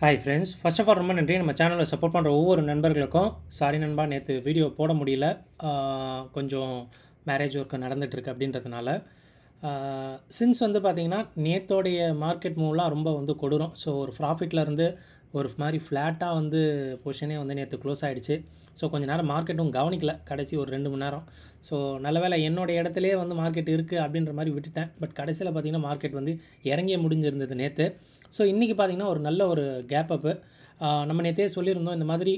Hi friends, first of all ரொம்ப நன்றி. நம்ம சேனலை சப்போர்ட் பண்ணுற ஒவ்வொரு நண்பர்களுக்கும். சாரி நண்பா, நேற்று வீடியோ போட முடியல. கொஞ்சம் மேரேஜ் ஒர்க்கு நடந்துகிட்ருக்கு அப்படின்றதுனால. சின்ஸ் வந்து பார்த்திங்கன்னா நேத்தோடைய மார்க்கெட் மூவ்லாம் ரொம்ப வந்து கொடூரம். ஸோ ஒரு ப்ராஃபிட்லேருந்து ஒரு மாதிரி ஃப்ளாட்டாக வந்து பொசிஷனே வந்து நேற்று க்ளோஸ் ஆகிடுச்சு. ஸோ கொஞ்சம் நேரம் மார்க்கெட்டும் கவனிக்கல, கடைசி ஒரு 2 மணி நேரம். ஸோ நல்ல வேளை என்னோடய இடத்துலையே வந்து மார்க்கெட் இருக்குது அப்படின்ற மாதிரி விட்டுட்டேன். பட் கடைசியில் பார்த்திங்கன்னா மார்க்கெட் வந்து இறங்கியே முடிஞ்சிருந்தது நேற்று. ஸோ இன்றைக்கி பார்த்திங்கன்னா ஒரு நல்ல ஒரு கேப் அப்பு. நம்ம நேற்றே சொல்லியிருந்தோம் இந்த மாதிரி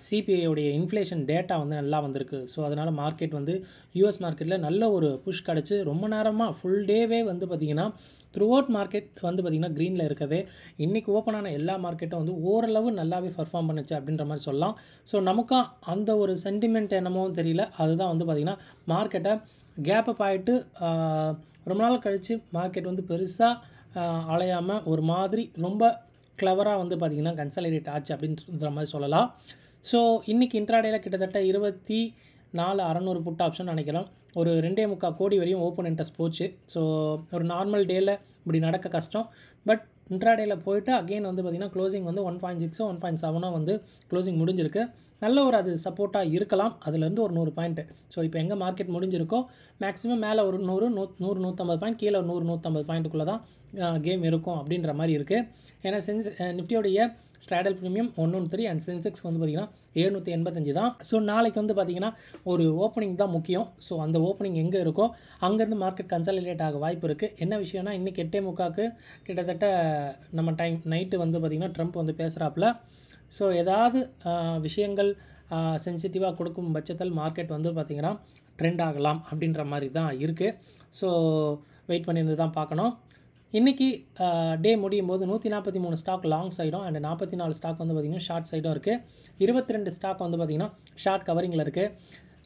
சிபிஐயோடைய இன்ஃப்ளேஷன் டேட்டா வந்து நல்லா வந்திருக்கு. ஸோ அதனால் மார்க்கெட் வந்து யூஎஸ் மார்க்கெட்டில் நல்ல ஒரு புஷ் கிடச்சி ரொம்ப நேரமாக ஃபுல் டேவே வந்து பார்த்திங்கன்னா த்ரூ அவுட் மார்க்கெட் வந்து பார்த்திங்கன்னா க்ரீனில் இருக்கவே இன்றைக்கி ஓப்பன் ஆன எல்லா மார்க்கெட்டும் வந்து ஓரளவு நல்லாவே பர்ஃபார்ம் பண்ணுச்சு அப்படின்ற மாதிரி சொல்லலாம். ஸோ நமக்கும் அந்த ஒரு சென்டிமெண்ட் என்னமோ தெரியல, அதுதான் வந்து பார்த்திங்கன்னா மார்க்கெட்டை கேப் அப் ஆகிட்டு ரொம்ப நாள் கழித்து மார்க்கெட் வந்து பெருசாக அலையாமல் ஒரு மாதிரி ரொம்ப கிளவராக வந்து பார்த்திங்கன்னா கன்சாலிடேட் ஆச்சு அப்படின்ற மாதிரி சொல்லலாம். ஸோ இன்றைக்கி இன்ட்ராடேயில் கிட்டத்தட்ட 24,600 புட் ஆப்ஷன் நினைக்கிறோம். ஒரு 2.25 கோடி வரையும் ஓப்பன் இன்ட்ரெஸ்ட் போச்சு. ஸோ ஒரு நார்மல் டேயில் இப்படி நடக்க கஷ்டம். பட் இன்ட்ராடேயில் போயிட்டு அகெயின் வந்து பார்த்திங்கன்னா க்ளோசிங் வந்து 1.6 1.7 வந்து க்ளோசிங் முடிஞ்சிருக்கு. நல்ல ஒரு அது சப்போர்ட்டாக இருக்கலாம். அதுலேருந்து ஒரு 100 பாயிண்ட்டு. ஸோ இப்போ எங்கே மார்க்கெட் முடிஞ்சிருக்கோ மேக்ஸிமம் மேலே ஒரு 100-150 பாயிண்ட், கீழே ஒரு 100-150 பாயிண்ட்டுக்குள்ளே தான் கேம் இருக்கும் அப்படின்ற மாதிரி இருக்குது. ஏன்னா நிஃப்டியோடைய ஸ்ட்ராடல் ப்ரீமியம் 113 அண்ட் சென்செக்ஸ் வந்து பார்த்திங்கன்னா 785 தான். ஸோ நாளைக்கு வந்து பார்த்திங்கன்னா ஒரு ஓப்பனிங் தான் முக்கியம். ஸோ அந்த ஓப்பனிங் எங்கே இருக்கோ அங்கேருந்து மார்க்கெட் கன்சாலிடேட் ஆக வாய்ப்பு இருக்குது. என்ன விஷயம்னா இன்றைக்கி 8:45 கிட்டத்தட்ட நம்ம டைம் நைட்டு வந்து பார்த்திங்கன்னா ட்ரம்ப் வந்து பேசுகிறாப்புல. ஸோ ஏதாவது விஷயங்கள் சென்சிட்டிவாக கொடுக்கும் பட்சத்தில் மார்க்கெட் வந்து பார்த்திங்கன்னா ட்ரெண்ட் ஆகலாம் அப்படின்ற மாதிரி தான் இருக்குது. ஸோ வெயிட் பண்ணியிருந்து தான் பார்க்கணும். இன்றைக்கி டே முடியும் போது 143 ஸ்டாக் லாங் சைடும் அண்ட் 44 ஸ்டாக் வந்து பார்த்திங்கன்னா ஷார்ட் சைடும் இருக்குது. 22 ஸ்டாக் வந்து பார்த்திங்கன்னா ஷார்ட் கவரிங்கில் இருக்குது.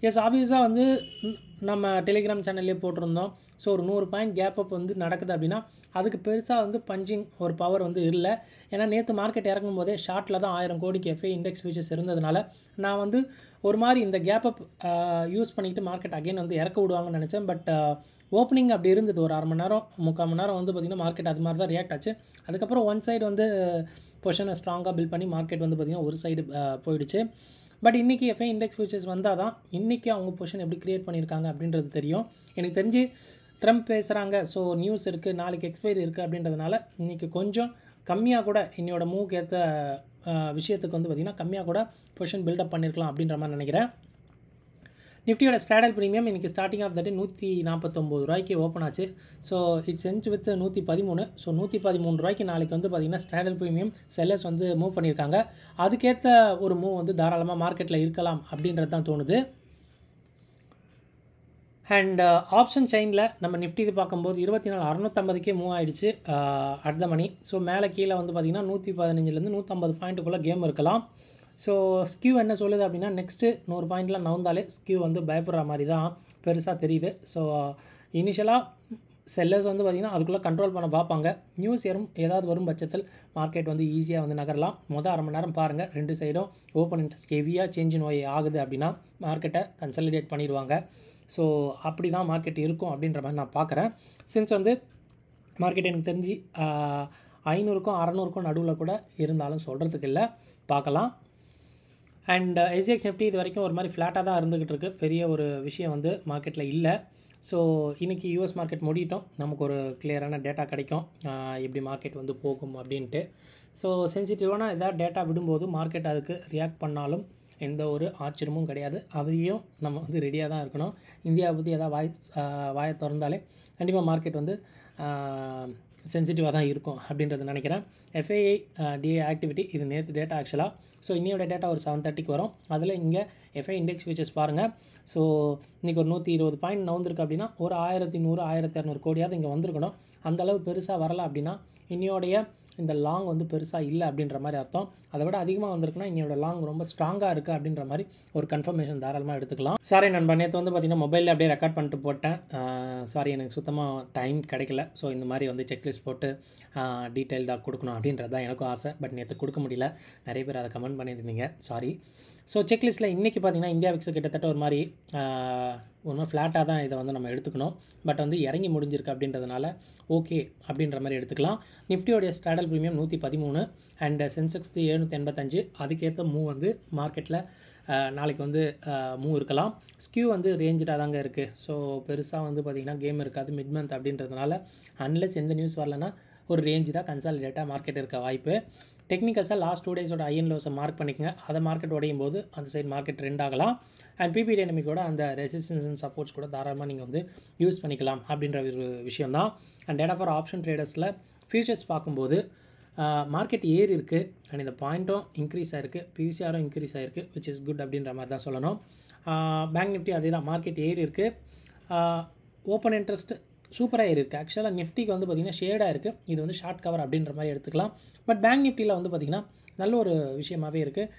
எஸ், ஆப்வியஸாக வந்து நம்ம டெலிகிராம் சேனல்லே போட்டிருந்தோம். ஸோ ஒரு 100 பாயிண்ட் கேப் அப் வந்து நடக்குது அப்படின்னா அதுக்கு பெருசாக வந்து பஞ்சிங் ஒரு பவர் வந்து இல்லை. ஏன்னா நேற்று மார்க்கெட் இறங்கும் போதே ஷார்ட்டில் தான் 1000 கோடிக்கு எஃப்ஐ இண்டெக்ஸ் ஃபியூச்சர்ஸ் இருந்ததுனால நான் வந்து ஒரு மாதிரி இந்த கேப் அப் யூஸ் பண்ணிக்கிட்டு மார்க்கெட் அகைன் வந்து இறக்க விடுவாங்கன்னு நினச்சேன். பட் ஓப்பனிங் அப்படி இருந்தது. ஒரு 1/2 மணி நேரம் 3/4 மணி நேரம் வந்து பார்த்திங்கன்னா மார்க்கெட் அது மாதிரி தான் ரியாக்ட் ஆச்சு. அதுக்கப்புறம் ஒன் சைடு வந்து பொசிஷனை ஸ்ட்ராங்காக பில்ட் பண்ணி மார்க்கெட் வந்து பார்த்திங்கன்னா ஒரு சைடு போயிடுச்சு. பட் இன்றைக்கி எஃப்ஐ இண்டெக்ஸ் ஃபியூச்சர்ஸ் வந்தால் தான் இன்றைக்கி அவங்க பொசிஷன் எப்படி க்ரியேட் பண்ணியிருக்காங்க அப்படின்றது தெரியும். எனக்கு தெரிஞ்சு ட்ரம்ப் பேசுகிறாங்க, ஸோ நியூஸ் இருக்குது, நாளைக்கு எக்ஸ்பைரி இருக்குது அப்படின்றதுனால இன்றைக்கி கொஞ்சம் கம்மியாக கூட என்னோட மூவ்க்கு ஏற்ற விஷயத்துக்கு வந்து பார்த்திங்கன்னா கம்மியாக கூட பொசிஷன் பில்டப் பண்ணியிருக்கலாம் அப்படின்ற மாதிரி நினைக்கிறேன். நிஃப்டியோட ஸ்ட்ராடல் ப்ரீமியம் இன்றைக்கி ஸ்டார்டிங் ஆஃப் த டே 149 ரூபாய்க்கு ஓப்பன் ஆச்சு. So it's inch with 113. So 113 ரூபாய்க்கு நாளைக்கு வந்து பார்த்திங்கன்னா ஸ்ட்ராடல் ப்ரீமியம் செல்லர்ஸ் வந்து மூவ் பண்ணியிருக்காங்க. அதுக்கேற்ற ஒரு மூவ் வந்து தாராளமாக மார்க்கெட்டில் இருக்கலாம் அப்படின்றது தான் தோணுது. அண்ட் ஆப்ஷன் செயினில் நம்ம நிஃப்டி இது பார்க்கும்போது 24,650 மூவ் ஆகிடுச்சு அட் த மணி. ஸோ மேலே கீழே வந்து பார்த்திங்கன்னா 115 150 பாயிண்ட்டுக்குள்ளே கேம் இருக்கலாம். ஸோ ஸ்கியூ என்ன சொல்லுது அப்படின்னா நெக்ஸ்ட்டு 100 பாயிண்ட்லாம் நவுந்தாலே ஸ்கியூ வந்து பயப்படுற மாதிரி தான் பெருசாக தெரியுது. ஸோ இனிஷியலாக செல்லர்ஸ் வந்து பார்த்திங்கன்னா அதுக்குள்ளே கண்ட்ரோல் பண்ண பார்ப்பாங்க. நியூஸ் ஏதாவது வரும் பட்சத்தில் மார்க்கெட் வந்து ஈஸியாக வந்து நகரலாம். மொதல் 1/2 மணி நேரம் பாருங்கள், 2 சைடும் ஓப்பன் இன்ட்ரெஸ்ட் ஹெவியாக சேஞ்ச் இன் ஒய் ஆகுது அப்படின்னா மார்க்கெட்டை கன்சாலிடேட் பண்ணிடுவாங்க. ஸோ அப்படி தான் மார்க்கெட் இருக்கும் அப்படின்ற மாதிரி நான் பார்க்குறேன். சின்ஸ் வந்து மார்க்கெட் எனக்கு தெரிஞ்சு 500க்கும் 600க்கும் நடுவில் கூட இருந்தாலும் சொல்கிறதுக்கு இல்லை, பார்க்கலாம். அண்ட் எஸ்ஜிஎக்ஸ் நிஃப்டி இது வரைக்கும் ஒரு மாதிரி ஃப்ளாட்டாக தான் இருந்துக்கிட்டு இருக்குது. பெரிய ஒரு விஷயம் வந்து மார்க்கெட்டில் இல்லை. ஸோ இன்றைக்கி யூஎஸ் மார்க்கெட் முடியட்டும், நமக்கு ஒரு கிளியரான டேட்டா கிடைக்கும் எப்படி மார்க்கெட் வந்து போகும் அப்படின்ட்டு. ஸோ சென்சிட்டிவான எதாவது டேட்டா விடும்போது மார்க்கெட் அதுக்கு ரியாக்ட் பண்ணாலும் எந்த ஒரு ஆச்சரியமும் கிடையாது. அதையும் நம்ம வந்து ரெடியாக தான் இருக்கணும். இந்தியாவை பற்றி எதாவது வாயை திறந்தாலே கண்டிப்பாக மார்க்கெட் வந்து சென்சிட்டிவாக தான் இருக்கும் அப்படின்றது நினைக்கிறேன். எஃப்ஐஐ டிஏ ஆக்டிவிட்டி இது நேற்று டேட்டா ஆக்சுவலாக. ஸோ இன்னையோட டேட்டா ஒரு 7:30க்கு வரும். அதில் இங்கே எஃப்ஐ இண்டெக்ஸ் ஃபியூச்சர்ஸ் பாருங்கள். ஸோ இன்றைக்கி ஒரு 120 பாயிண்ட் நவுந்திருக்கு அப்படின்னா ஒரு 1100 1200 கோடியாவது இங்கே வந்திருக்கணும். அந்தளவு பெருசாக வரலை அப்படின்னா இன்னையோடைய இந்த லாங் வந்து பெருசாக இல்லை அப்படின்ற மாதிரி அர்த்தம். அதை விட அதிகமாக வந்திருக்குன்னா இன்னையோட லாங் ரொம்ப ஸ்ட்ராங்காக இருக்குது அப்படின்ற மாதிரி ஒரு கன்ஃபர்மேஷன் தாராளமாக எடுத்துக்கலாம். சாரி நண்பா, நேற்று வந்து பார்த்திங்கன்னா மொபைலில் அப்படியே ரெக்கார்ட் பண்ணிட்டு போட்டேன். சாரி, எனக்கு சுத்தமாக டைம் கிடைக்கல. ஸோ இந்த மாதிரி வந்து செக்லிஸ்ட் போட்டு டீட்டெயில்டாக கொடுக்கணும் அப்படின்றது தான் எனக்கும் ஆசை. பட் நேற்று கொடுக்க முடியல. நிறைய பேர் அதை கமெண்ட் பண்ணியிருந்தீங்க, சாரி. ஸோ செக்லிஸ்ட்டில் இன்றைக்கி பார்த்திங்கன்னா இந்தியா விக்ஸ் கிட்டத்தட்ட ஒரு மாதிரி ஃப்ளாட்டாக தான் இதை வந்து நம்ம எடுத்துக்கணும். பட் வந்து இறங்கி முடிஞ்சிருக்கு அப்படின்றதுனால ஓகே அப்படின்ற மாதிரி எடுத்துக்கலாம். நிஃப்டியோடைய ஸ்டாடல் ப்ரீமியம் 113 அண்ட் சென்செக்ஸ் 785. அதுக்கேற்ற மூவ் வந்து மார்க்கெட்டில் நாளைக்கு வந்து மூவ் இருக்கலாம். ஸ்கியூ வந்து ரேஞ்சாக தாங்க இருக்குது. ஸோ பெருசாக வந்து பார்த்திங்கன்னா கேம் இருக்காது மிட் மந்த் அப்படின்றதுனால அன்லெஸ் எந்த நியூஸ் வரலன்னா ஒரு ரேஞ்சு தான் கன்சாலிடேட்டாக மார்க்கெட் இருக்க வாய்ப்பு. டெக்னிக்கல்ஸாக லாஸ்ட் 2 டேஸோட ஐஎன் லோஸை மார்க் பண்ணிக்கங்க. அதை மார்க்கெட் உடையும் போது அந்த சைடு மார்க்கெட் ட்ரெண்ட் ஆகலாம். அண்ட் பிபி டைனமிக்கோட அந்த ரெசிஸ்டன்ஸ் அண்ட் சப்போர்ட்ஸ் கூட தாராளமாக நீங்கள் வந்து யூஸ் பண்ணிக்கலாம் அப்படின்ற ஒரு விஷயம் தான். அண்ட் டேட்டா ஃபார் ஆப்ஷன் ட்ரேடர்ஸில் ஃபியூச்சர்ஸ் பார்க்கும்போது மார்க்கெட் ஏறி இருக்குது அண்ட் இந்த பாயிண்ட்டும் இன்க்ரீஸ் ஆகிருக்கு, பிவிசிஆரும் இன்க்ரீஸ் ஆகிருக்கு, விச் இஸ் குட் அப்படின்ற மாதிரி தான் சொல்லணும். பேங்க் நிஃப்டி அதே தான், மார்க்கெட் ஏறி இருக்குது. ஓப்பன் இன்ட்ரெஸ்ட் சூப்பராக ஏறி இருக்குது. ஆக்சுவலாக நிஃப்டிக்கு வந்து பார்த்திங்கன்னா ஷேடாக இருக்குது. இது வந்து ஷார்ட் கவர் அப்படின்ற மாதிரி எடுத்துக்கலாம். பட் பேங்க் நிஃப்டியில் வந்து பார்த்திங்கன்னா நல்ல ஒரு விஷயமாகவே இருக்குது.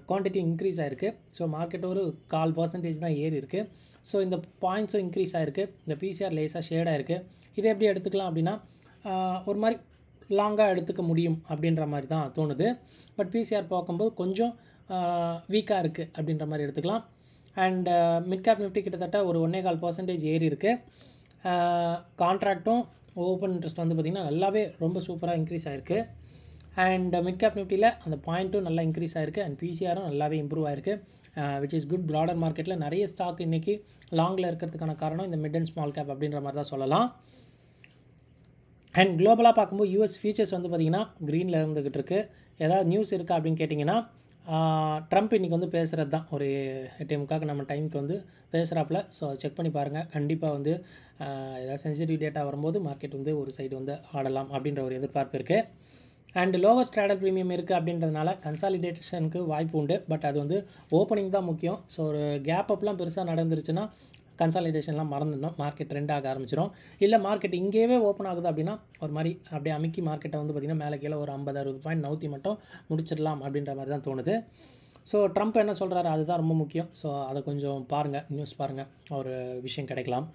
குவான்டிட்டி இன்க்ரீஸ் ஆகிருக்கு. ஸோ மார்க்கெட் ஒரு 4% தான் ஏறி இருக்குது. ஸோ இந்த பாயிண்ட்ஸும் இன்க்ரீஸ் ஆகிருக்கு. இந்த பிசிஆர் லேஸாக ஷேடாக இருக்குது. இதை எப்படி எடுத்துக்கலாம் அப்படின்னா ஒரு மாதிரி லாங்காக எடுத்துக்க முடியும் அப்படின்ற மாதிரி தான் தோணுது. பட் பிசிஆர் பார்க்கும்போது கொஞ்சம் வீக்காக இருக்குது அப்படின்ற மாதிரி எடுத்துக்கலாம். அண்ட் மிட் கேப் நிஃப்டி கிட்டத்தட்ட ஒரு 1.25% ஏறி இருக்குது. கான்ட்ராக்டும் ஓப்பன் இன்ட்ரெஸ்ட் வந்து பார்த்திங்கன்னா நல்லாவே ரொம்ப சூப்பராக இன்க்ரீஸ் ஆகிருக்கு. அண்ட் மிட் கேப் நிஃப்டியில் அந்த பாயிண்ட்டும் நல்லா இன்க்ரீஸ் ஆகிருக்கு. அண்ட் பிசிஆரும் நல்லாவே இம்ப்ரூவ் ஆகிருக்கு, விச் இஸ் குட். ப்ராடர் மார்க்கெட்டில் நிறைய ஸ்டாக் இன்றைக்கி லாங்கில் இருக்கிறதுக்கான காரணம் இந்த மிட் அண்ட் ஸ்மால் கேப் அப்படின்ற மாதிரி தான் சொல்லலாம். அண்ட் குளோபலாக பார்க்கும்போது யூஎஸ் ஃபியூச்சர்ஸ் வந்து பார்த்திங்கன்னா க்ரீனில் இருந்துக்கிட்டு இருக்குது. ஏதாவது நியூஸ் இருக்கா அப்படின்னு கேட்டிங்கன்னா ட்ரம்ப் இன்றைக்கி வந்து பேசுகிறது தான். ஒரு 8:45 நம்ம டைமுக்கு வந்து பேசுகிறாப்புல. ஸோ செக் பண்ணி பாருங்கள். கண்டிப்பாக வந்து ஏதாவது சென்சிட்டிவ் டேட்டா வரும்போது மார்க்கெட் வந்து ஒரு சைடு வந்து ஆடலாம் அப்படின்ற ஒரு எதிர்பார்ப்பு இருக்குது. அண்ட் லோவர் ஸ்டாண்டர்ட் ப்ரீமியம் இருக்குது அப்படின்றதுனால கன்சாலிடேஷனுக்கு வாய்ப்பு உண்டு. பட் அது வந்து ஓப்பனிங் தான் முக்கியம். ஸோ ஒரு கேப் அப்லாம் பெருசாக நடந்துருச்சுன்னா கன்சாலிடேஷன்லாம் மறந்துடணும், மார்க்கெட் ட்ரெண்ட் ஆக ஆரம்பிச்சிடும். இல்லை மார்க்கெட் இங்கேயே ஓப்பன் ஆகுது அப்படின்னா ஒரு மாதிரி அப்படியே அமுக்கி மார்க்கெட்டை வந்து பார்த்திங்கன்னா மேலே கீழே ஒரு 50-60 பாயிண்ட் நவுத்தி மட்டும் முடிச்சிடலாம் அப்படின்ற மாதிரி தான் தோணுது. ஸோ ட்ரம்ப் என்ன சொல்கிறாரு அதுதான் ரொம்ப முக்கியம். ஸோ அதை கொஞ்சம் பாருங்கள், நியூஸ் பாருங்கள், ஒரு விஷயம் கிடைக்கலாம்.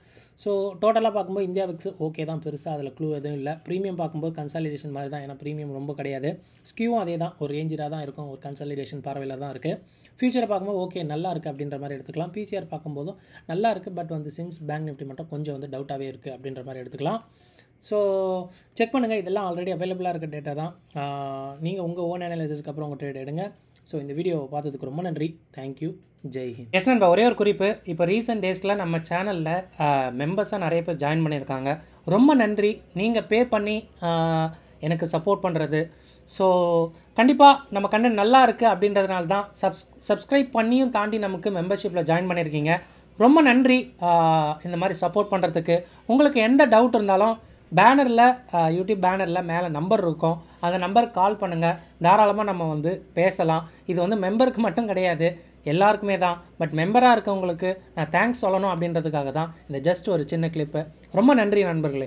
ஸோ டோட்டலாக பார்க்கும்போது இந்தியா விக்ஸ் ஓகே தான், பெருசாக அதில் க்ளூ எதுவும் இல்லை. ப்ரீமியம் பார்க்கும்போது கன்சாலிடேஷன் மாதிரி தான், ஏன்னா ப்ரீமியம் ரொம்ப கிடையாது. ஸ்கியூவும் அதே தான், ஒரு ரேஞ்சிலாக தான் இருக்கும், ஒரு கன்சாலிடேஷன் பார்வையில் தான் இருக்குது. ஃபியூச்சரை பார்க்கும்போது ஓகே நல்லா இருக்குது அப்படின்ற மாதிரி எடுத்துக்கலாம். பிசிஆர் பார்க்கும்போதும் நல்லா இருக்குது. பட் வந்து சின்ஸ் பேங்க் நிஃப்டி மட்டும் கொஞ்சம் வந்து டவுட்டாகவே இருக்குது அப்படின்ற மாதிரி எடுத்துக்கலாம். ஸோ செக் பண்ணுங்கள். இதெல்லாம் ஆல்ரெடி அவைலபிளாக இருக்க டேட்டா தான். நீங்கள் உங்கள் ஓன் அனாலிசிஸ்க்கு அப்புறம் உங்கள் ட்ரேட் எடுங்க. ஸோ இந்த வீடியோவை பார்த்ததுக்கு ரொம்ப நன்றி. தேங்க்யூ. ஜெய் ஹிந்த். எஸ் நண்பா, ஒரே ஒரு குறிப்பு. இப்போ ரீசெண்ட் டேஸில் நம்ம சேனலில் மெம்பர்ஸாக நிறைய பேர் ஜாயின் பண்ணியிருக்காங்க. ரொம்ப நன்றி. நீங்கள் பே பண்ணி எனக்கு சப்போர்ட் பண்ணுறது. ஸோ கண்டிப்பாக நம்ம கண்டென்ட் நல்லா இருக்குது அப்படின்றதுனால தான் சப்ஸ்கிரைப் பண்ணியும் தாண்டி நமக்கு மெம்பர்ஷிப்பில் ஜாயின் பண்ணியிருக்கீங்க. ரொம்ப நன்றி இந்த மாதிரி சப்போர்ட் பண்ணுறதுக்கு. உங்களுக்கு எந்த டவுட் இருந்தாலும் பேனரில் யூடியூப் பேனரில் மேலே நம்பர் இருக்கும், அந்த நம்பருக்கு கால் பண்ணுங்கள். தாராளமாக நம்ம வந்து பேசலாம். இது வந்து மெம்பருக்கு மட்டும் கிடையாது, எல்லாருக்குமே தான். பட் மெம்பராக இருக்கவங்களுக்கு நான் தேங்க்ஸ் சொல்லணும் அப்படின்றதுக்காக தான் இந்த ஜஸ்ட் ஒரு சின்ன கிளிப்பு. ரொம்ப நன்றி நண்பர்களே.